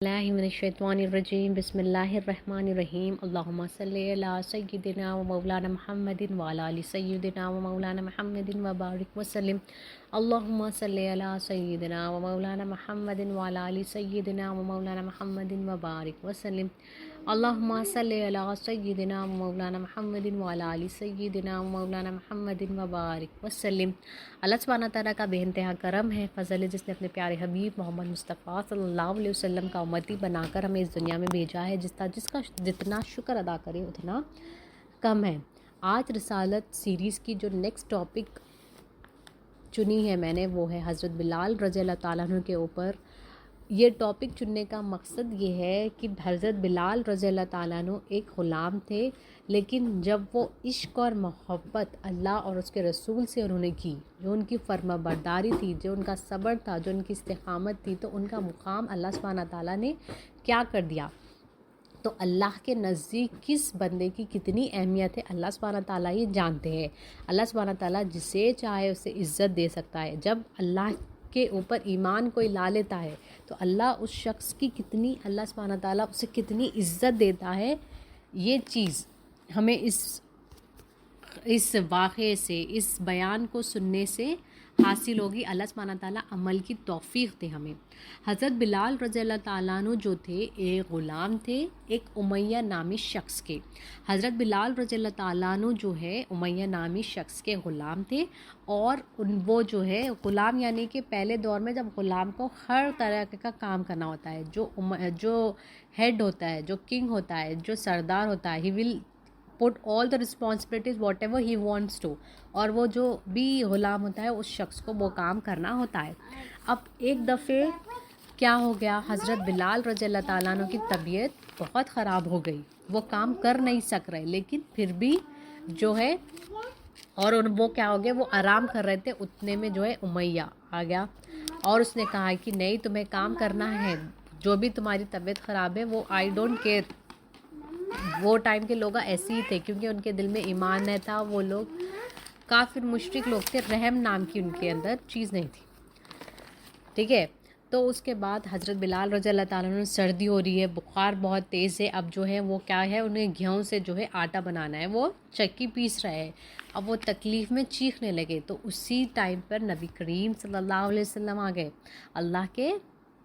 اللہ من الشیطان الرجیم بسم اللہ الرحمن الرحیم اللہم صلی علی سیدنا و مولانا محمد وعلی آل سیدنا و مولانا محمد وبارک وسلم اللہم صلی علی سیدنا و مولانا محمد وعلی آل سیدنا و مولانا محمد وبارک وسلم اللہم صلی علی سیدنا و مولانا محمد وعلی آل سیدنا و مولانا محمد وبارک وسلم۔ اللہ سبحانہ تعالیٰ کا بے انتہا کرم ہے، فضل ہے، جس نے اپنے پیارے حبیب محمد مصطفیٰ صلی اللہ علیہ وسلم کا امتی بنا کر ہمیں اس دنیا میں بھیجا ہے، جس کا جتنا شکر ادا کرے اتنا کم ہے۔ آج رسالت سیریز کی جو نیکسٹ ٹاپک چنی ہے میں نے، وہ ہے حضرت بلال رضی اللہ تعالیٰ عنہ کے اوپر۔ یہ ٹاپک چننے کا مقصد یہ ہے کہ حضرت بلال رضی اللہ تعالیٰ عنہ ایک غلام تھے، لیکن جب وہ عشق اور محبت اللہ اور اس کے رسول سے انہوں نے کی، جو ان کی فرما برداری تھی، جو ان کا صبر تھا، جو ان کی استقامت تھی، تو ان کا مقام اللہ سبحانہ تعالیٰ نے کیا کر دیا۔ تو اللہ کے نزدیک کس بندے کی کتنی اہمیت ہے اللہ سبحانہ تعالیٰ یہ جانتے ہیں۔ اللہ سبحانہ تعالیٰ جسے چاہے اسے عزت دے سکتا ہے۔ جب اللہ کے اوپر ایمان کوئی لا لیتا ہے تو اللہ اس شخص کی کتنی، اللہ سبحانہ تعالیٰ اسے کتنی عزت دیتا ہے، یہ چیز ہمیں اس واقعے سے، اس بیان کو سننے سے حاصل ہوگی۔ اللہ سبحانہ تعالیٰ عمل کی توفیق دے ہمیں۔ حضرت بلال رضی اللہ تعالیٰ عنہ جو تھے ایک غلام تھے ایک امیہ نامی شخص کے۔ حضرت بلال رضی اللہ تعالیٰ عنہ جو ہے امیہ نامی شخص کے غلام تھے، اور وہ جو ہے غلام یعنی کہ پہلے دور میں جب غلام کو ہر طرح کا کام کرنا ہوتا ہے، جو ہیڈ ہوتا ہے، جو کنگ ہوتا ہے، جو سردار ہوتا ہے، ہی ول put all the responsibilities whatever he wants to، اور وہ جو بھی غلام ہوتا ہے اس شخص کو وہ کام کرنا ہوتا ہے۔ اب ایک دفعے کیا ہو گیا، حضرت بلال رضی اللہ تعالیٰ عنہ کی طبیعت بہت خراب ہو گئی، وہ کام کر نہیں سک رہے، لیکن پھر بھی جو ہے، اور وہ کیا ہو گیا، وہ آرام کر رہے تھے، اتنے میں جو ہے امیہ آ گیا اور اس نے کہا کہ نہیں، تمہیں کام کرنا ہے، جو بھی تمہاری طبیعت خراب ہے وہ آئی ڈونٹ کیئر۔ وہ ٹائم کے لوگ ایسے ہی تھے کیونکہ ان کے دل میں ایمان نہیں تھا، وہ لوگ کافر مشرک لوگ تھے، رحم نام کی ان کے اندر چیز نہیں تھی، ٹھیک ہے۔ تو اس کے بعد حضرت بلال رضی اللہ تعالیٰ عنہ، سردی ہو رہی ہے، بخار بہت تیز ہے، اب جو ہے وہ کیا ہے، انہیں گیہوں سے جو ہے آٹا بنانا ہے، وہ چکی پیس رہے ہیں، اب وہ تکلیف میں چیخنے لگے۔ تو اسی ٹائم پر نبی کریم صلی اللہ علیہ وسلم آ گئے، اللہ کے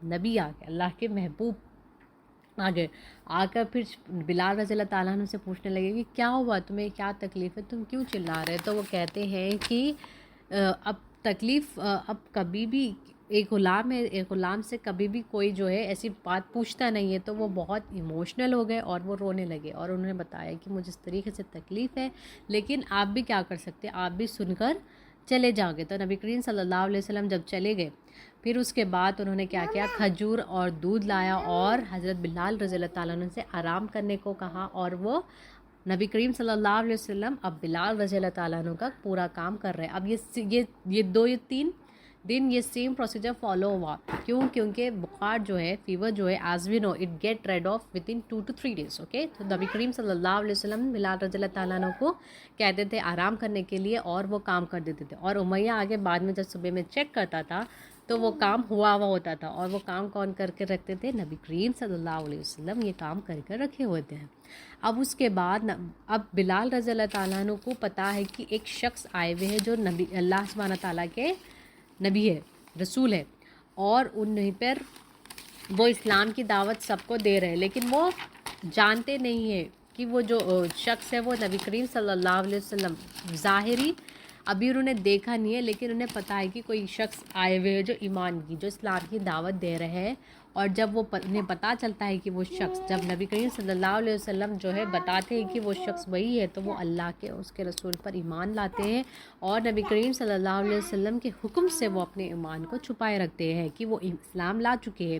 نبی آ گئے، اللہ کے محبوب آگے آ کر پھر بلال رضی اللہ تعالیٰ عنہ سے پوچھنے لگے کہ کیا ہوا، تمہیں کیا تکلیف ہے، تم کیوں چلا رہے؟ تو وہ کہتے ہیں کہ اب تکلیف، اب کبھی بھی ایک غلام ہے، ایک غلام سے کبھی بھی کوئی جو ہے ایسی بات پوچھتا نہیں ہے۔ تو وہ بہت ایموشنل ہو گئے اور وہ رونے لگے، اور انہوں نے بتایا کہ مجھے اس طریقے سے تکلیف ہے، لیکن آپ بھی کیا کر سکتے، آپ بھی سن کر چلے جاؤ گے۔ تو نبی کریم صلی اللہ علیہ وسلم جب چلے گئے، پھر اس کے بعد انہوں نے کیا کیا، کھجور اور دودھ لایا اور حضرت بلال رضی اللہ تعالیٰ عنہ سے آرام کرنے کو کہا، اور وہ نبی کریم صلی اللہ علیہ وسلم اب بلال رضی اللہ تعالیٰ عنہ کا پورا کام کر رہے ہیں۔ اب یہ 3 دن یہ سیم پروسیجر فالو ہوا، کیونکہ بخار جو ہے، فیور جو ہے، as we know it get rid of with in 2 to 3 days، okay. تو نبی کریم صلی اللہ علیہ وسلم بلال رضی اللہ تعالیٰ عنہ کو کہتے تھے آرام کرنے کے لیے، اور وہ کام کر دیتے تھے، اور امیہ آگے بعد میں جب صبح میں چیک کرتا تھا تو وہ کام ہوا ہوتا تھا، اور وہ کام کون کر کے رکھتے تھے، نبی کریم صلی اللہ علیہ وسلم یہ کام کر کر رکھے ہوتے ہیں۔ اب اس کے بعد اب بلال رضی اللہ تعالیٰ عنہ کو پتہ ہے کہ ایک شخص آئے ہوئے ہے جو نبی اللہ سبحانہ تعالیٰ کے نبی ہے، رسول ہے، اور انہیں پر وہ اسلام کی دعوت سب کو دے رہے ہیں، لیکن وہ جانتے نہیں ہیں کہ وہ جو شخص ہے وہ نبی کریم صلی اللہ علیہ وسلم ظاہری ابھی انہوں نے دیکھا نہیں ہے، لیکن انہیں پتہ ہے کہ کوئی شخص آئے ہوئے ہے جو ایمان کی، جو اسلام کی دعوت دے رہے ہیں۔ اور جب وہ انہیں پتہ چلتا ہے کہ وہ شخص، جب نبی کریم صلی اللہ علیہ وسلم جو ہے بتاتے ہیں کہ وہ شخص وہی ہے، تو وہ اللہ کے اس کے رسول پر ایمان لاتے ہیں، اور نبی کریم صلی اللہ علیہ وسلم کے حکم سے وہ اپنے ایمان کو چھپائے رکھتے ہیں کہ وہ اسلام لا چکے ہیں۔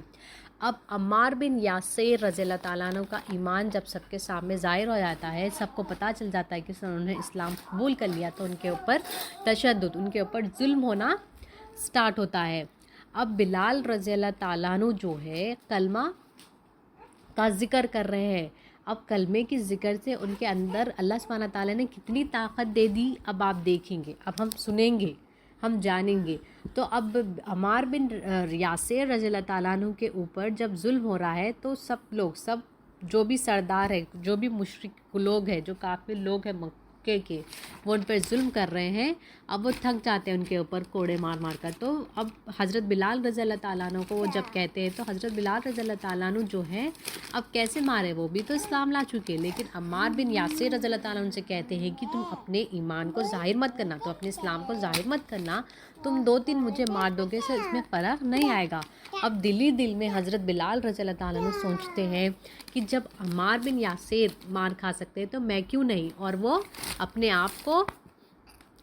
اب عمار بن یاسر رضی اللہ تعالیٰ عنہ کا ایمان جب سب کے سامنے ظاہر ہو جاتا ہے، سب کو پتہ چل جاتا ہے کہ انہوں نے اسلام قبول کر لیا، تو ان کے اوپر تشدد، ان کے اوپر ظلم ہونا سٹارٹ ہوتا ہے۔ اب بلال رضی اللہ تعالیٰ عنہ جو ہے کلمہ کا ذکر کر رہے ہیں، اب کلمے کی ذکر سے ان کے اندر اللہ سبحانہ تعالیٰ نے کتنی طاقت دے دی، اب آپ دیکھیں گے، اب ہم سنیں گے، ہم جانیں گے۔ تو اب عمار بن یاسر رضی اللہ تعالیٰ عنہ کے اوپر جب ظلم ہو رہا ہے تو سب جو بھی سردار ہے، جو بھی مشرک لوگ ہیں، جو کافر لوگ ہیں مکے کے، وہ ان پر ظلم کر رہے ہیں۔ اب وہ تھک جاتے ہیں ان کے اوپر کوڑے مار مار کر۔ تو اب حضرت بلال رضی اللہ تعالیٰ عنہ کو وہ جب کہتے ہیں تو حضرت بلال رضی اللہ تعالیٰ عنہ جو ہے اب کیسے مارے، وہ بھی تو اسلام لا چکے، لیکن عمار بن یاسر رضی اللہ تعالیٰ عنہ سے کہتے ہیں کہ تم اپنے ایمان کو ظاہر مت کرنا، تو اپنے اسلام کو ظاہر مت کرنا، تم 2-3 مجھے مار دو گے سے اس میں فرق نہیں آئے گا۔ اب دل میں حضرت بلال رضی اللہ تعالیٰ عنہ سوچتے ہیں کہ جب عمار بن یاسر مار کھا سکتے ہیں تو میں کیوں نہیں، اور وہ اپنے آپ کو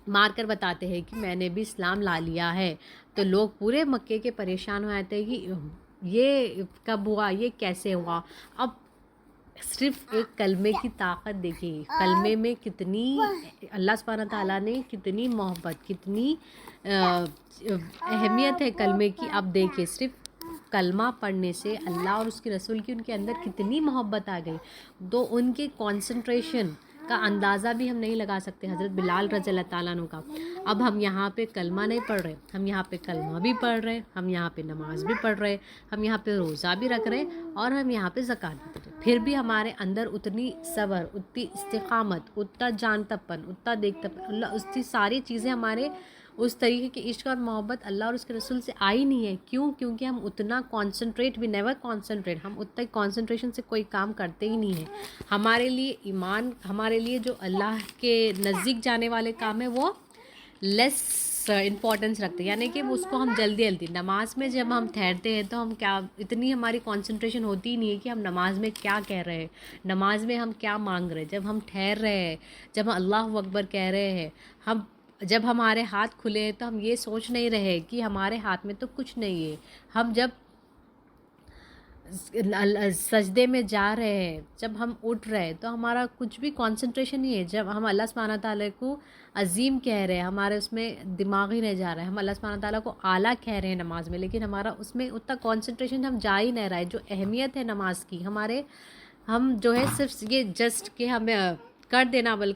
مار کر بتاتے ہیں کہ میں نے بھی اسلام لا لیا ہے۔ تو لوگ پورے مکے کے پریشان ہو جاتے ہیں کہ یہ کب ہوا، یہ کیسے ہوا۔ اب صرف ایک کلمے کی طاقت دیکھیے، کلمے میں کتنی اللہ سبحانہ تعالیٰ نے کتنی محبت، کتنی اہمیت ہے کلمے کی۔ اب دیکھیے صرف کلمہ پڑھنے سے اللہ اور اس کے رسول کی ان کے اندر کتنی محبت آ گئی، تو ان کے کنسنٹریشن کا اندازہ بھی ہم نہیں لگا سکتے حضرت بلال رضی اللہ تعالیٰ عنہ کا۔ اب ہم یہاں پہ کلمہ نہیں پڑھ رہے، ہم یہاں پہ کلمہ بھی پڑھ رہے، ہم یہاں پہ نماز بھی پڑھ رہے، ہم یہاں پہ روزہ بھی رکھ رہے، اور ہم یہاں پہ زکوٰۃ بھی دے رہے، پھر بھی ہمارے اندر اتنی صبر، اتنی استقامت، اتنا جانتاپن، اتنا دیکھتاپن، اللہ اتنی ساری چیزیں ہمارے اس طریقے کی عشق اور محبت اللہ اور اس کے رسول سے آئی نہیں ہے۔ کیوں؟ کیونکہ ہم اتنا کانسنٹریٹ، وی نیور کانسنٹریٹ، ہم اتنا کانسنٹریشن سے کوئی کام کرتے ہی نہیں ہیں۔ ہمارے لیے ایمان، ہمارے لیے جو اللہ کے نزدیک جانے والے کام ہیں وہ لیس امپورٹنس رکھتے ہیں، یعنی کہ اس کو ہم جلدی نماز میں جب ہم ٹھہرتے ہیں تو ہم کیا اتنی ہماری کانسنٹریشن ہوتی ہی نہیں ہے کہ ہم نماز میں کیا کہہ رہے ہیں، نماز میں ہم کیا مانگ رہے ہیں۔ جب ہم ٹھہر رہے ہیں، جب ہم اللہ اکبر کہہ رہے ہیں، جب ہمارے ہاتھ کھلے ہیں تو ہم یہ سوچ نہیں رہے کہ ہمارے ہاتھ میں تو کچھ نہیں ہے۔ ہم جب سجدے میں جا رہے ہیں، جب ہم اٹھ رہے ہیں تو ہمارا کچھ بھی کنسنٹریشن نہیں ہے۔ جب ہم اللہ سبحانہ تعالیٰ کو عظیم کہہ رہے ہیں، ہمارے اس میں دماغ ہی نہیں جا رہا ہے، ہم اللہ سبحانہ تعالیٰ کو اعلیٰ کہہ رہے ہیں نماز میں، لیکن ہمارا اس میں اتنا کنسنٹریشن ہم جا ہی نہیں رہا ہے۔ جو اہمیت ہے نماز کی، ہم جو ہے صرف یہ جسٹ کہ ہمیں کر دینا بول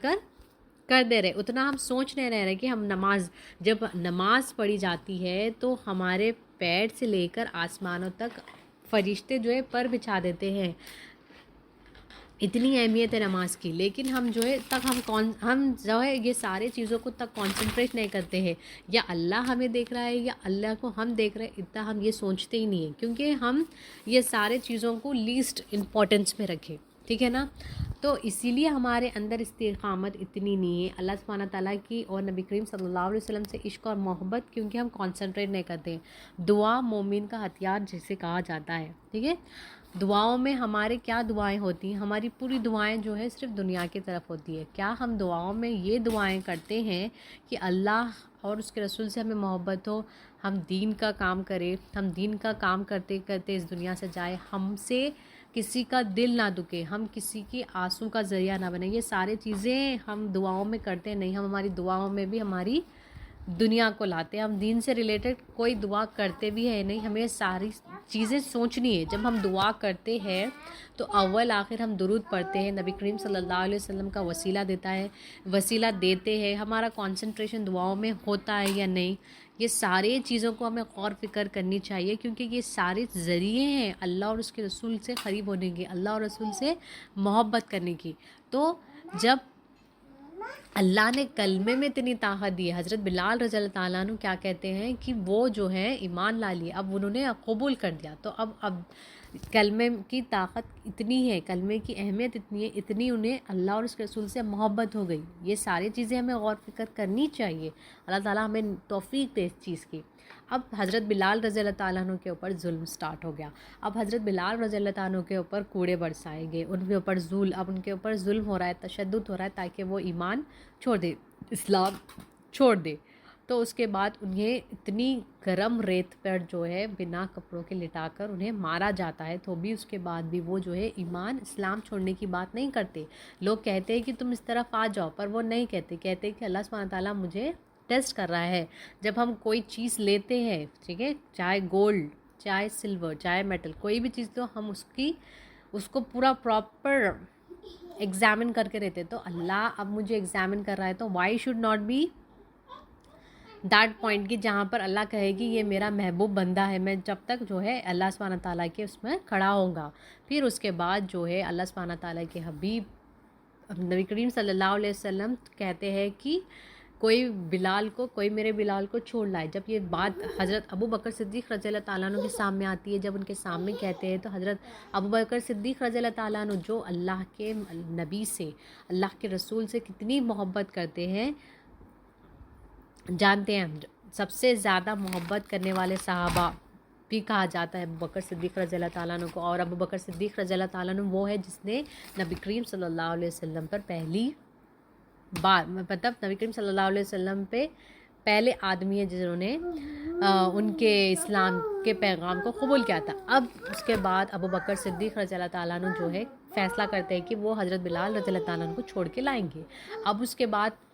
کر دے رہے، اتنا ہم سوچ نہیں رہے کہ ہم جب نماز پڑھی جاتی ہے تو ہمارے پیر سے لے کر آسمانوں تک فرشتے جو ہے پر بچھا دیتے ہیں، اتنی اہمیت ہے نماز کی، لیکن ہم جو ہے ہم جو ہے یہ سارے چیزوں کو تک کانسنٹریٹ نہیں کرتے ہیں، یا اللہ ہمیں دیکھ رہا ہے یا اللہ کو ہم دیکھ رہے ہیں، اتنا ہم یہ سوچتے ہی نہیں ہیں، کیونکہ ہم یہ سارے چیزوں کو لیسٹ امپورٹنس میں رکھیں، ٹھیک ہے نا۔ تو اسی لیے ہمارے اندر استقامت اتنی نہیں ہے اللہ سبحانہ تعالیٰ کی اور نبی کریم صلی اللہ علیہ وسلم سے عشق اور محبت، کیونکہ ہم کانسنٹریٹ نہیں کرتے ہیں۔ دعا مومن کا ہتھیار جسے کہا جاتا ہے، ٹھیک ہے۔ دعاؤں میں ہمارے کیا دعائیں ہوتی ہیں؟ ہماری پوری دعائیں جو ہے صرف دنیا کی طرف ہوتی ہے۔ کیا ہم دعاؤں میں یہ دعائیں کرتے ہیں کہ اللہ اور اس کے رسول سے ہمیں محبت ہو، ہم دین کا کام کریں، ہم دین کا کام کرتے کرتے اس دنیا سے جائے، ہم سے کسی کا دل نہ دکھے، ہم کسی کی آنسو کا ذریعہ نہ بنے، یہ سارے چیزیں ہم دعاؤں میں کرتے نہیں۔ ہم ہماری دعاؤں میں بھی ہماری دنیا کو لاتے ہیں، ہم دین سے ریلیٹڈ کوئی دعا کرتے بھی ہے نہیں۔ ہمیں ساری چیزیں سوچنی ہے۔ جب ہم دعا کرتے ہیں تو اول آخر ہم درود پڑھتے ہیں، نبی کریم صلی اللہ علیہ وسلم کا وسیلہ دیتے ہیں، ہمارا کنسنٹریشن دعاؤں میں ہوتا ہے یا نہیں، یہ سارے چیزوں کو ہمیں غور فکر کرنی چاہیے، کیونکہ یہ سارے ذریعے ہیں اللہ اور اس کے رسول سے قریب ہونے کی، اللہ اور رسول سے محبت کرنے کی۔ تو جب اللہ نے کلمے میں اتنی طاقت دی ہے، حضرت بلال رضی اللہ تعالیٰ عنہ کیا کہتے ہیں کہ وہ جو ہے ایمان لا لیے، اب انہوں نے قبول کر دیا، تو اب کلمے کی طاقت اتنی ہے، کلمے کی اہمیت اتنی ہے، اتنی انہیں اللہ اور اس کے رسول سے محبت ہو گئی۔ یہ ساری چیزیں ہمیں غور فکر کرنی چاہیے، اللہ تعالیٰ ہمیں توفیق دے اس چیز کی۔ اب حضرت بلال رضی اللہ تعالیٰ عنہ کے اوپر ظلم سٹارٹ ہو گیا۔ اب حضرت بلال رضی اللہ تعالیٰ عنہ کے اوپر کوڑے برسائے گئے، ان کے اوپر اب ان کے اوپر ظلم ہو رہا ہے، تشدد ہو رہا ہے، تاکہ وہ ایمان چھوڑ دے، اسلام چھوڑ دے۔ تو اس کے بعد انہیں اتنی گرم ریت پر جو ہے بنا کپڑوں کے لٹا کر انہیں مارا جاتا ہے، تو بھی اس کے بعد بھی وہ جو ہے ایمان اسلام چھوڑنے کی بات نہیں کرتے۔ لوگ کہتے ہیں کہ تم اس طرف آ جاؤ، پر وہ نہیں کہتے کہ اللہ سبحانہ تعالیٰ مجھے ٹیسٹ کر رہا ہے۔ جب ہم کوئی چیز لیتے ہیں، ٹھیک ہے، چاہے گولڈ، چاہے سلور، چاہے میٹل، کوئی بھی چیز، تو ہم اس کو پورا پراپر ایگزامن کر کے رہتے، تو اللہ اب مجھے ایگزامن کر رہا ہے، تو why should not be that point کی جہاں پر اللہ کہے گی یہ میرا محبوب بندہ ہے، میں جب تک جو ہے اللہ سبحانہ تعالیٰ کے اس میں کھڑا ہوں گا. پھر اس کے بعد جو ہے اللہ سبحانہ تعالیٰ کے حبیب نبی کریم صلی اللہ علیہ وسلم کہتے ہیں کہ کوئی میرے بلال کو چھوڑ لائے. جب یہ بات حضرت ابو بکر صدیق رضی اللہ تعالیٰ عنہ کے سامنے آتی ہے، جب ان کے سامنے کہتے ہیں، تو حضرت ابو بکر صدیق رضی اللہ تعالیٰ عنہ جو اللہ کے نبی سے، اللہ کے رسول سے کتنی محبت کرتے ہیں جانتے ہیں. سب سے زیادہ محبت کرنے والے صحابہ بھی کہا جاتا ہے ابو بکر صدیق رضی اللہ تعالیٰ عنہ کو. اور ابو بکر صدیق رضی اللہ تعالیٰ عنہ وہ ہے جس نے نبی کریم صلی اللہ علیہ وسلم پر پہلی بار، مطلب نبی کریم صلی اللہ علیہ وسلم پہ پہلے آدمی ہے جنہوں نے ان کے اسلام کے پیغام کو قبول کیا تھا. اب اس کے بعد ابو بکر صدیق رضی اللہ تعالیٰ عنہ جو ہے فیصلہ کرتے ہیں کہ وہ حضرت بلال رضی اللہ تعالیٰ عنہ کو چھوڑ کے لائیں گے. اب اس کے بعد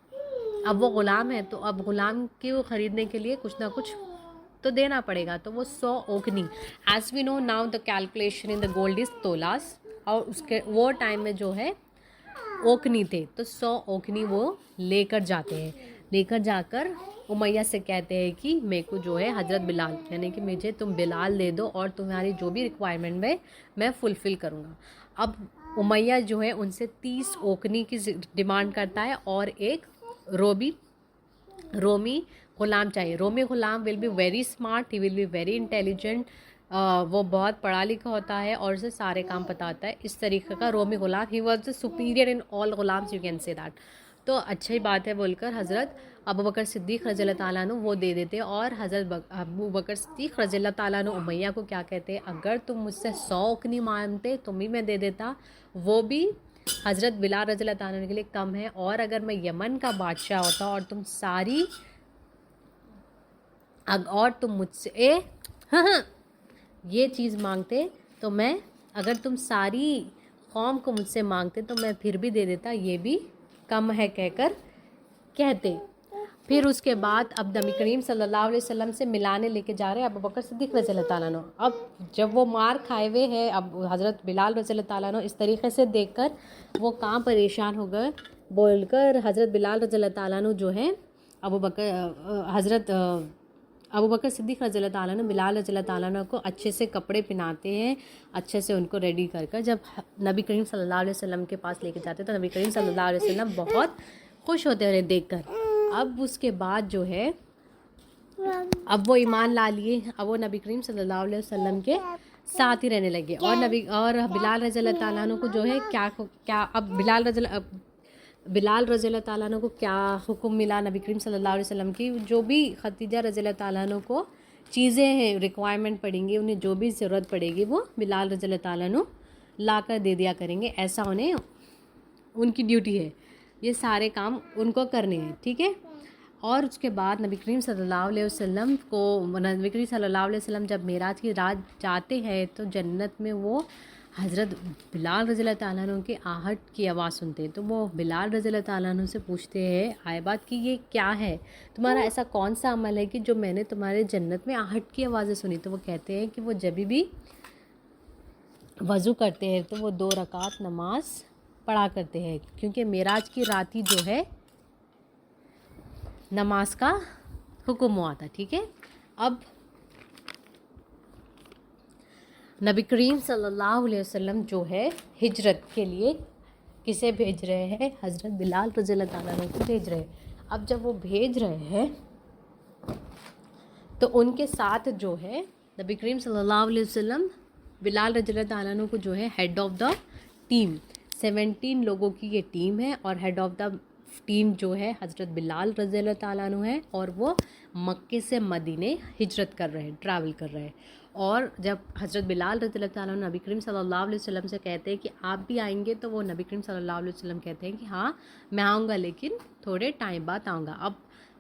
اب وہ غلام ہے، تو اب غلام کو خریدنے کے لیے کچھ نہ کچھ تو دینا پڑے گا. تو وہ 100 اوکنی، as we know now the calculation in the gold is tolas, اور اس کے وہ ٹائم میں جو ہے اوکنی تھے، تو 100 اوکنی وہ لے کر جاتے ہیں. لے کر جا کر امیہ سے کہتے ہیں کہ میرے کو جو ہے حضرت بلال، یعنی کہ مجھے تم بلال دے دو اور تمہاری جو بھی ریکوائرمنٹ میں فلفل کروں گا. اب امیہ جو ہے ان سے 30 اوکنی کی ڈیمانڈ کرتا ہے اور ایک رومی غلام چاہیے. رومی غلام will be very smart, he will be very intelligent, وہ بہت پڑھا لکھا ہوتا ہے اور اسے سارے کام پتہ ہوتا ہے. اس طریقے کا رومی غلام، he was the superior in all غلامس، یو کین سے دیٹ. تو اچھی بات ہے بول کر حضرت ابو بکر صدیق رضی اللہ تعالیٰ عنہ وہ دے دیتے. اور حضرت ابو بکر صدیق رضی اللہ تعالیٰ عنہ امیہ کو کیا کہتے ہیں، اگر تم مجھ سے 100 اوکنی مانگتے تمہیں میں دے دیتا، وہ بھی حضرت بلال رضی اللہ تعالیٰ عنہ کے لیے کم ہے. اور اگر میں یمن کا بادشاہ ہوتا اور تم مجھ سے یہ چیز مانگتے، تو میں، اگر تم ساری قوم کو مجھ سے مانگتے تو میں پھر بھی دے دیتا، یہ بھی کم ہے کہہ کر کہتے. پھر اس کے بعد اب نبی کریم صلی اللہ علیہ وسلم سے ملانے لے کے جا رہے ہیں ابو بکر صدیق رضی اللہ تعالیٰ عنہ. اب جب وہ مار کھائے ہوئے ہیں، اب حضرت بلال رضی اللہ تعالیٰ عنہ اس طریقے سے دیکھ کر وہ کہاں پریشان ہو گئے بول کر حضرت بلال رضی اللہ تعالیٰ عنہ جو ہے حضرت ابو بکر صدیق رضی اللہ تعالیٰ عنہ بلال رضی اللہ تعالیٰ عنہ کو اچھے سے کپڑے پہناتے ہیں، اچھے سے ان کو ریڈی کر جب نبی کریم صلی اللہ علیہ وسلم کے پاس لے کے جاتے تو نبی کریم صلی اللہ علیہ وسلم بہت خوش ہوتے ہیں انہیں دیکھ کر. اب اس کے بعد جو ہے اب وہ ایمان لا لیے، اب وہ نبی کریم صلی اللہ علیہ وسلم کے ساتھ ہی رہنے لگے. اور بلال رضی اللہ تعالیٰ عنہ کو جو ہے کیا اب بلال رضی اللہ تعالیٰ عنہ کو کیا حکم ملا نبی کریم صلی اللہ علیہ وسلم کی، جو بھی خدیجہ رضی اللہ تعالیٰ عنہ کو چیزیں ہیں ریکوائرمنٹ پڑیں گی، انہیں جو بھی ضرورت پڑے گی وہ بلال رضی اللہ تعالیٰ عنہ لا کر دے دیا کریں گے. ایسا انہیں ان کی ڈیوٹی ہے، یہ سارے کام ان کو کرنے ہیں، ٹھیک ہے. اور اس کے بعد نبی کریم صلی اللہ علیہ وسلم جب معراج کی رات جاتے ہیں تو جنت میں وہ حضرت بلال رضی اللہ تعالیٰ عنہ کے آہٹ کی آواز سنتے ہیں. تو وہ بلال رضی اللہ تعالیٰ عنہ سے پوچھتے ہیں آئے بات کہ یہ کیا ہے، تمہارا ایسا کون سا عمل ہے کہ جو میں نے تمہارے جنت میں آہٹ کی آوازیں سنی. تو وہ کہتے ہیں کہ وہ جب بھی وضو کرتے ہیں تو وہ 2 رکعت نماز پڑھا کرتے ہیں، کیونکہ معراج کی رات ہی جو ہے نماز کا حکم ہوا تھا، ٹھیک ہے. اب نبی کریم صلی اللہ علیہ وسلم جو ہے ہجرت کے لیے کسے بھیج رہے ہیں، حضرت بلال رضی اللہ تعالیٰ عنہ کو بھیج رہے ہیں. اب جب وہ بھیج رہے ہیں تو ان کے ساتھ جو ہے نبی کریم صلی اللہ علیہ وسلم بلال رضی اللہ تعالیٰ عنہ کو جو ہے ہیڈ آف دا ٹیم، 17 لوگوں کی یہ ٹیم ہے اور ہیڈ آف دا ٹیم جو ہے حضرت بلال رضی اللہ تعالیٰ عنہ ہے. اور وہ مکے سے مدینے ہجرت کر رہے ہیں، ٹریول کر رہے ہیں. اور جب حضرت بلال رضی اللہ تعالیٰ عنہ نبی کریم صلی اللہ علیہ وسلم سے کہتے ہیں کہ آپ بھی آئیں گے، تو وہ نبی کریم صلی اللہ علیہ وسلم کہتے ہیں کہ ہاں میں آؤں گا، لیکن تھوڑے ٹائم بعد آؤں گا. اب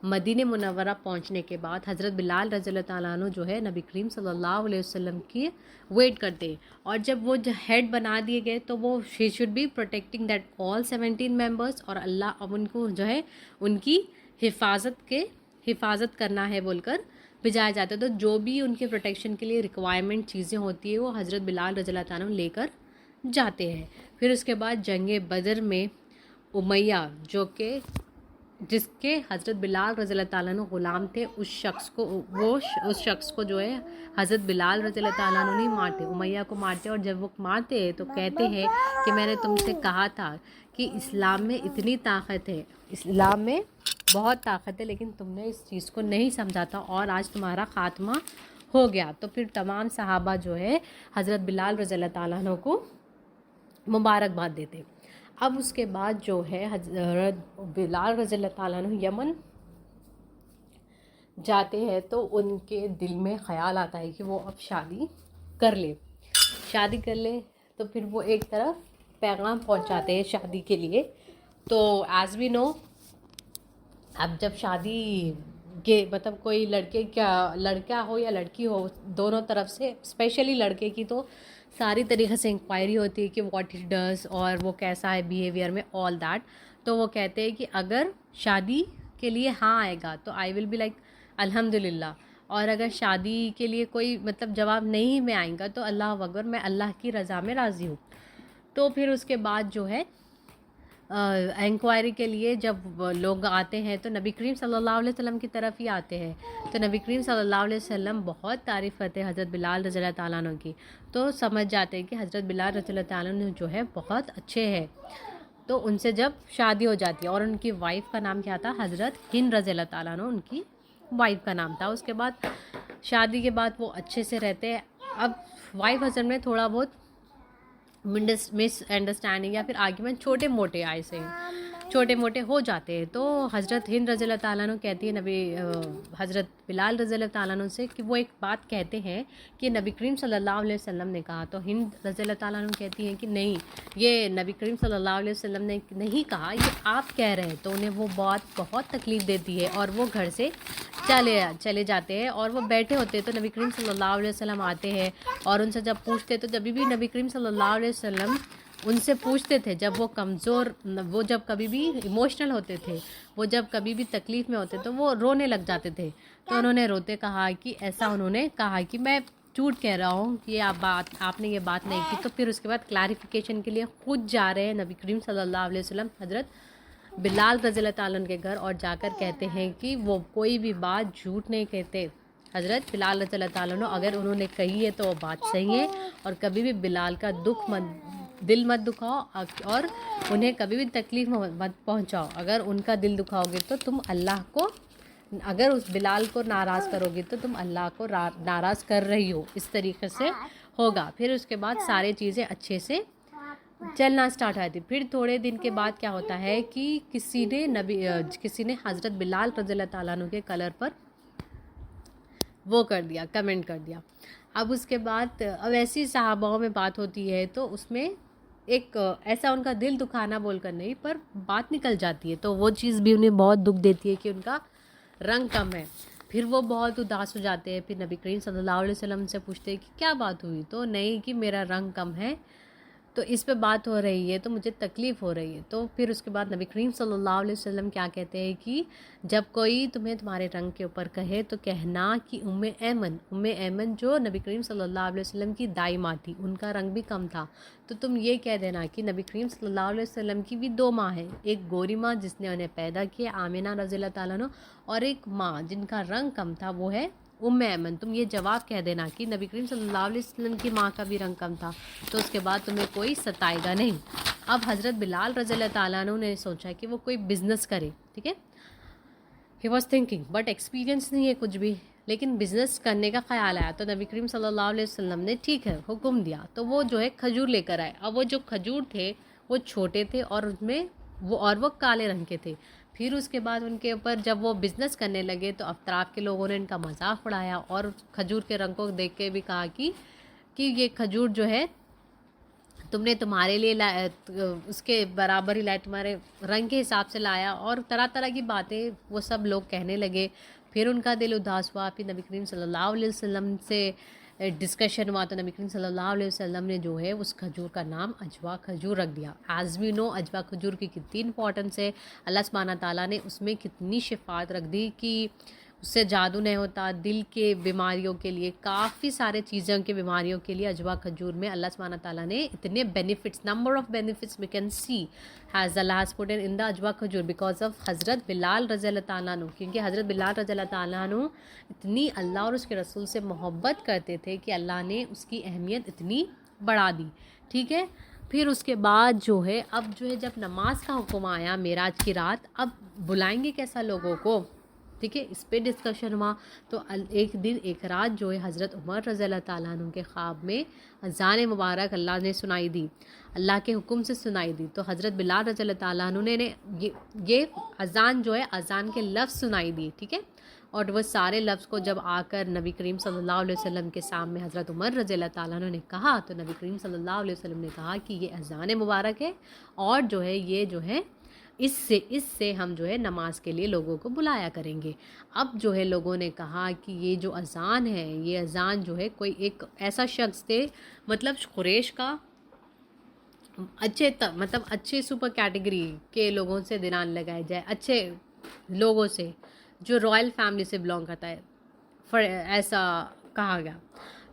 مدینہ منورہ پہنچنے کے بعد حضرت بلال رضی اللہ تعالیٰ عنہ جو ہے نبی کریم صلی اللہ علیہ وسلم کی ویٹ کرتے ہیں. اور جب وہ ہیڈ بنا دیے گئے تو وہ she should be protecting that all 17 members, اور اللہ اب ان کو جو ہے ان کی حفاظت کرنا ہے بول کر بھیجایا جاتا ہے. تو جو بھی ان کے پروٹیکشن کے لیے ریکوائرمنٹ چیزیں ہوتی ہیں وہ حضرت بلال رضی اللہ تعالیٰ عنہ لے کر جاتے ہیں. پھر اس کے بعد جنگ بدر میں امیہ جو کہ جس کے حضرت بلال رضی اللہ تعالیٰ عنہ غلام تھے، اس شخص کو جو ہے حضرت بلال رضی اللہ تعالیٰ عنہ نہیں مارتے، امیہ کو مارتے. اور جب وہ مارتے تو کہتے ہیں کہ میں نے تم سے کہا تھا کہ اسلام میں اتنی طاقت ہے، اسلام میں بہت طاقت ہے، لیکن تم نے اس چیز کو نہیں سمجھا تھا اور آج تمہارا خاتمہ ہو گیا. تو پھر تمام صحابہ جو ہے حضرت بلال رضی اللہ تعالیٰ عنہ کو مبارکباد دیتے. اب اس کے بعد جو ہے حضرت بلال رضی اللہ تعالیٰ عنہ یمن جاتے ہیں تو ان کے دل میں خیال آتا ہے کہ وہ اب شادی کر لے. تو پھر وہ ایک طرف پیغام پہنچاتے ہیں شادی کے لیے. تو ایز وی نو، اب جب شادی کے مطلب کوئی لڑکا ہو یا لڑکی ہو، دونوں طرف سے، اسپیشلی لڑکے کی تو ساری طریقے سے انکوائری ہوتی ہے کہ واٹ اٹ ڈز اور وہ کیسا ہے بیہیویئر میں، آل دیٹ. تو وہ کہتے ہیں کہ اگر شادی کے لیے ہاں آئے گا تو آئی ول بی لائک الحمد للہ، اور اگر شادی کے لیے کوئی مطلب جواب نہیں میں آئیں گا تو اللہ اکبر، میں اللہ کی رضا میں راضی ہوں. تو پھر اس کے بعد جو ہے انکوائری کے لیے جب لوگ آتے ہیں تو نبی کریم صلی اللہ علیہ وسلم کی طرف ہی آتے ہیں. تو نبی کریم صلی اللہ علیہ وسلم بہت تعریف کرتے ہیں حضرت بلال رضی اللہ تعالیٰ عنہ کی. تو سمجھ جاتے ہیں کہ حضرت بلال رضی اللہ تعالیٰ عنہ جو ہے بہت اچھے ہیں. تو ان سے جب شادی ہو جاتی ہے، اور ان کی وائف کا نام کیا تھا؟ حضرت ہند رضی اللہ تعالیٰ عنہ ان کی وائف کا نام تھا. اس کے بعد شادی کے بعد وہ اچھے سے رہتے ہیں. اب وائف ہسبینڈ میں تھوڑا بہت مس انڈرسٹینڈنگ یا پھر آرگیومنٹ چھوٹے موٹے ہو جاتے ہیں. تو حضرت ہند رضی اللہ تعالیٰ عنہ کہتی ہے حضرت بلال رضی اللہ تعالیٰ عنہ سے کہ وہ ایک بات کہتے ہیں کہ نبی کریم صلی اللہ علیہ وسلم نے کہا. تو ہند رضی اللہ تعالیٰ عنہ کہتی ہیں کہ نہیں، یہ نبی کریم صلی اللہ علیہ وسلم نے نہیں کہا، یہ آپ کہہ رہے ہیں. تو انہیں وہ بات بہت تکلیف دیتی ہے اور وہ گھر سے چلے جاتے ہیں. اور وہ بیٹھے ہوتے ہیں تو نبی کریم صلی اللہ علیہ وسلم آتے ہیں اور ان سے جب پوچھتے تو جب بھی نبی کریم صلی اللہ علیہ وسلم ان سے پوچھتے تھے، جب وہ جب کبھی بھی ایموشنل ہوتے تھے، وہ جب کبھی بھی تکلیف میں ہوتے تو وہ رونے لگ جاتے تھے. تو انہوں نے روتے کہا کہ ایسا انہوں نے کہا کہ میں جھوٹ کہہ رہا ہوں کہ آپ نے یہ بات نہیں کی. تو پھر اس کے بعد کلیریفیکیشن کے لیے خود جا رہے ہیں نبی کریم صلی اللہ علیہ وسلم حضرت بلال رضی اللہ تعالیٰ عنہ کے گھر، اور جا کر کہتے ہیں کہ وہ کوئی بھی بات جھوٹ نہیں کہتے. حضرت بلال رضی اللہ تعالیٰ عنہ اگر انہوں نے کہی ہے تو وہ بات صحیح ہے، اور کبھی بھی بلال کا دل مت دکھاؤ اور انہیں کبھی بھی تکلیف مت پہنچاؤ. اگر ان کا دل دکھاؤ گے تو تم اللہ کو، اگر اس بلال کو ناراض کرو گے تو تم اللہ کو ناراض کر رہی ہو. اس طریقے سے ہوگا. پھر اس کے بعد سارے چیزیں اچھے سے چلنا سٹارٹ ہوتی. پھر تھوڑے دن کے بعد کیا ہوتا ہے کہ کسی نے حضرت بلال رضی اللہ تعالیٰ عنہ کے کلر پر وہ کر دیا، کمنٹ کر دیا. اب اس کے بعد اب ایسی صحاباؤں میں بات ہوتی ہے تو اس میں ایک ایسا ان کا دل دکھانا بول کر نہیں، پر بات نکل جاتی ہے. تو وہ چیز بھی انہیں بہت دکھ دیتی ہے کہ ان کا رنگ کم ہے. پھر وہ بہت اداس ہو جاتے ہیں. پھر نبی کریم صلی اللہ علیہ وسلم سے پوچھتے ہیں کہ کیا بات ہوئی؟ تو نہیں کہ میرا رنگ کم ہے، تو اس پہ بات ہو رہی ہے تو مجھے تکلیف ہو رہی ہے. تو پھر اس کے بعد نبی کریم صلی اللہ علیہ وسلم کیا کہتے ہیں کہ جب کوئی تمہیں تمہارے رنگ کے اوپر کہے تو کہنا کہ ام ایمن جو نبی کریم صلی اللہ علیہ وسلم کی دائی ماں تھی، ان کا رنگ بھی کم تھا. تو تم یہ کہہ دینا کہ نبی کریم صلی اللہ علیہ وسلم کی بھی 2 ماں ہیں، ایک گوری ماں جس نے انہیں پیدا کیا آمینہ رضی اللہ تعالیٰ عنہ، اور ایک ماں جن کا رنگ کم تھا وہ ہے ام ایمن. تم یہ جواب کہہ دینا کہ نبی کریم صلی اللہ علیہ وسلم کی ماں کا بھی رنگ کم تھا، تو اس کے بعد تمہیں کوئی ستائے گا نہیں. اب حضرت بلال رضی اللہ تعالیٰ عنہ نے سوچا کہ وہ کوئی بزنس کرے. ٹھیک ہے، he was thinking, but experience نہیں ہے کچھ بھی، لیکن بزنس کرنے کا خیال آیا. تو نبی کریم صلی اللہ علیہ وسلم نے ٹھیک ہے حکم دیا. تو وہ جو ہے کھجور لے کر آئے. اب وہ جو کھجور تھے وہ چھوٹے تھے اور اس میں وہ کالے رنگ کے تھے. پھر اس کے بعد ان کے اوپر جب وہ بزنس کرنے لگے تو اطراف کے لوگوں نے ان کا مذاق اڑایا اور کھجور کے رنگ کو دیکھ کے بھی کہا کہ یہ کھجور جو ہے تم نے تمہارے لیے اس کے برابر ہی لایا، تمہارے رنگ کے حساب سے لایا، اور طرح طرح کی باتیں وہ سب لوگ کہنے لگے. پھر ان کا دل اداس ہوا. پھر نبی کریم صلی اللہ علیہ وسلم سے ڈسکشن ہوا تو نبی کریم صلی اللہ علیہ وسلم نے جو ہے اس کھجور کا نام اجوا کھجور رکھ دیا. ایز وی نو اجوا کھجور کی کتنی امپورٹنس ہے، اللہ سبحانہ تعالیٰ نے اس میں کتنی شفاعت رکھ دی کہ اس سے جادو نہیں ہوتا. دل کے بیماریوں کے لیے, کافی سارے چیزوں کے بیماریوں کے لیے اجوا کھجور میں اللہ سبحانہ تعالیٰ نے اتنے benefits, number of benefits we can see has Allah has put in the اجوا کھجور بیکاز آف حضرت بلال رضی اللہ تعالیٰ عنہ. کیونکہ حضرت بلال رضی اللہ تعالیٰ عنہ اتنی اللہ اور اس کے رسول سے محبت کرتے تھے کہ اللہ نے اس کی اہمیت اتنی بڑھا دی. ٹھیک ہے. پھر اس کے بعد جو ہے اب جو ہے جب نماز کا حکم آیا معراج کی رات, اب بلائیں گے کیسا لوگوں کو. ٹھیک ہے. اس پہ ڈسکشن ہوا. تو ایک دن ایک رات جو ہے حضرت عمر رضی اللہ تعالیٰ عنہ کے خواب میں اذان مبارک اللہ نے سنائی دی, اللہ کے حکم سے سنائی دی. تو حضرت بلال رضی اللہ تعالیٰ عنہ نے یہ اذان جو ہے اذان کے لفظ سنائی دی. ٹھیک ہے. اور وہ سارے لفظ کو جب آ کر نبی کریم صلی اللہ علیہ وسلم کے سامنے حضرت عمر رضی اللہ تعالیٰ عنہ نے کہا, تو نبی کریم صلی اللہ علیہ وسلم نے کہا کہ یہ اذان مبارک ہے, اور جو ہے یہ جو ہے اس سے ہم جو ہے نماز کے لیے لوگوں کو بلایا کریں گے. اب جو ہے لوگوں نے کہا کہ یہ جو اذان ہے, یہ اذان جو ہے کوئی ایک ایسا شخص تھے, مطلب قریش کا اچھے سپر کیٹیگری کے لوگوں سے دھیان لگائے جائے, اچھے لوگوں سے جو رائل فیملی سے بلانگ کرتا ہے, ایسا کہا گیا.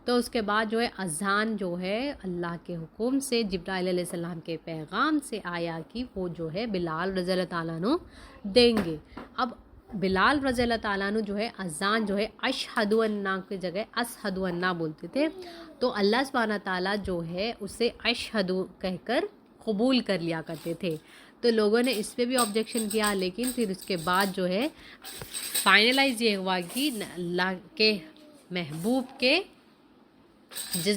تو اس کے بعد جو ہے اذان جو ہے اللہ کے حکم سے جبرائیل علیہ السلام کے پیغام سے آیا کہ وہ جو ہے بلال رضی اللہ تعالیٰ عنہ دیں گے. اب بلال رضی اللہ تعالیٰ عنہ جو ہے اذان جو ہے اشہد انہ کی جگہ اشہد انہ بولتے تھے, تو اللہ سبحانہ تعالیٰ جو ہے اسے اشہد کہہ کر قبول کر لیا کرتے تھے. تو لوگوں نے اس پہ بھی آبجیکشن کیا, لیکن پھر اس کے بعد جو ہے فائنلائز یہ ہوا کہ اللہ کے محبوب کے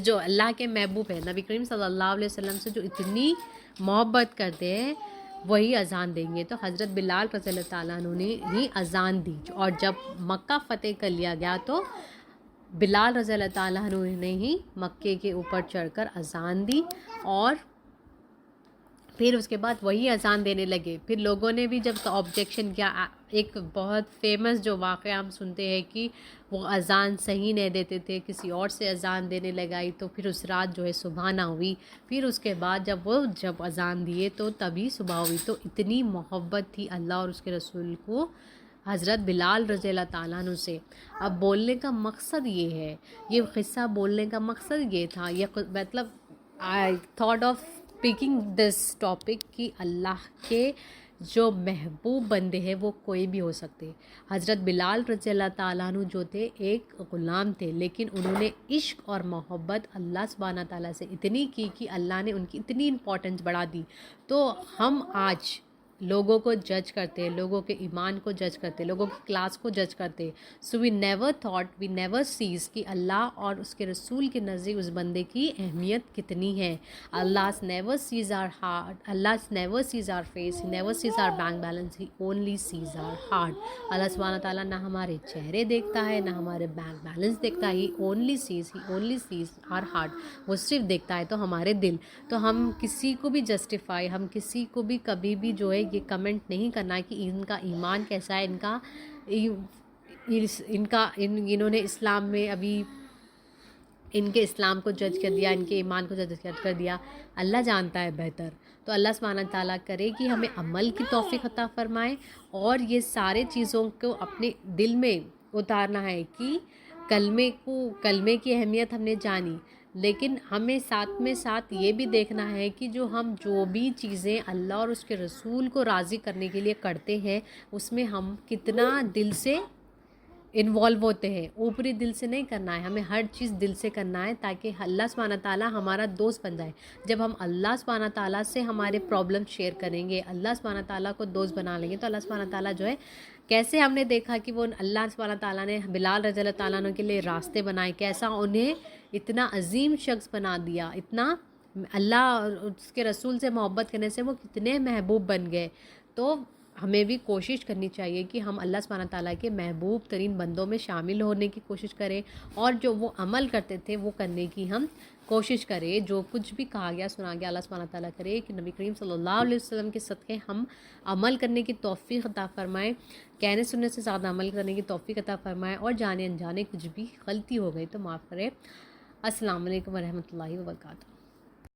جو اللہ کے محبوب ہے, نبی کریم صلی اللہ علیہ وسلم سے جو اتنی محبت کرتے ہیں, وہی اذان دیں گے. تو حضرت بلال رضی اللہ تعالیٰ عنہ نے ہی اذان دی. اور جب مکہ فتح کر لیا گیا تو بلال رضی اللہ تعالیٰ عنہ نے ہی مکے کے اوپر چڑھ کر اذان دی, اور پھر اس کے بعد وہی اذان دینے لگے. پھر لوگوں نے بھی جب آبجیکشن کیا, ایک بہت فیمس جو واقعہ ہم سنتے ہیں کہ وہ اذان صحیح نہیں دیتے تھے, کسی اور سے اذان دینے لگائی, تو پھر اس رات جو ہے صبح نہ ہوئی. پھر اس کے بعد جب اذان دیے تو تبھی صبح ہوئی. تو اتنی محبت تھی اللہ اور اس کے رسول کو حضرت بلال رضی اللہ تعالیٰ عنہ سے. اب بولنے کا مقصد یہ ہے, یہ قصہ بولنے کا مقصد یہ تھا, یہ مطلب I thought of speaking this topic کہ اللہ کے جو محبوب بندے ہیں وہ کوئی بھی ہو سکتے. حضرت بلال رضی اللہ تعالیٰ عنہ جو تھے ایک غلام تھے, لیکن انہوں نے عشق اور محبت اللہ سبحانہ تعالیٰ سے اتنی کی کہ اللہ نے ان کی اتنی امپورٹنس بڑھا دی. تو ہم آج لوگوں کو جج کرتے, لوگوں کے ایمان کو جج کرتے, لوگوں کی کلاس کو جج کرتے. سو وی نیور سیز کہ اللہ اور اس کے رسول کے نزدیک اس بندے کی اہمیت کتنی ہے. Allah never sees our heart, Allah never sees our face, he never sees our bank balance, he only sees our heart. اللہ سبحانہ تعالیٰ نہ ہمارے چہرے دیکھتا ہے, نہ ہمارے بینک بیلنس دیکھتا ہے, ہی اونلی سیز آر ہارٹ. وہ صرف دیکھتا ہے تو ہمارے دل. تو ہم کسی کو بھی جسٹیفائی, ہم کسی کو بھی کبھی بھی جو ہے یہ کمنٹ نہیں کرنا کہ ان کا ایمان کیسا ہے, انہوں نے اسلام میں ابھی ان کے اسلام کو جج کر دیا, ان کے ایمان کو جج کر دیا. اللہ جانتا ہے بہتر. تو اللہ سبحانہ تعالیٰ کرے کہ ہمیں عمل کی توفیق عطا فرمائے, اور یہ سارے چیزوں کو اپنے دل میں اتارنا ہے کہ کلمے کی اہمیت ہم نے جانی, لیکن ہمیں ساتھ یہ بھی دیکھنا ہے کہ جو بھی چیزیں اللہ اور اس کے رسول کو راضی کرنے کے لیے کرتے ہیں, اس میں ہم کتنا دل سے انوالو ہوتے ہیں. اوپری دل سے نہیں کرنا ہے, ہمیں ہر چیز دل سے کرنا ہے تاکہ اللہ سبحانہ تعالیٰ ہمارا دوست بن جائے. جب ہم اللہ سبحانہ تعالیٰ سے ہمارے پرابلم شیئر کریں گے, اللہ سبحانہ تعالیٰ کو دوست بنا لیں گے, تو اللہ سبحانہ تعالیٰ جو ہے, کیسے ہم نے دیکھا کہ وہ اللہ سبحانہ تعالیٰ نے بلال رضی اللہ تعالیٰ عنہ کے لیے راستے بنائے, کیسا انہیں اتنا عظیم شخص بنا دیا, اتنا اللہ اور اس کے رسول سے محبت کرنے سے وہ کتنے محبوب بن گئے. تو ہمیں بھی کوشش کرنی چاہیے کہ ہم اللہ سبحانہ تعالیٰ کے محبوب ترین بندوں میں شامل ہونے کی کوشش کریں, اور جو وہ عمل کرتے تھے وہ کرنے کی ہم کوشش کریں. جو کچھ بھی کہا گیا سنا گیا, اللہ سبحانہ تعالیٰ کرے کہ نبی کریم صلی اللہ علیہ وسلم کے صدقے ہم عمل کرنے کی توفیق عطا فرمائے, کہنے سننے سے زیادہ عمل کرنے کی توفیق عطا فرمائے, اور جانے انجانے کچھ بھی غلطی ہو گئی تو معاف کرے. السلام علیکم ورحمۃ اللہ وبرکاتہ.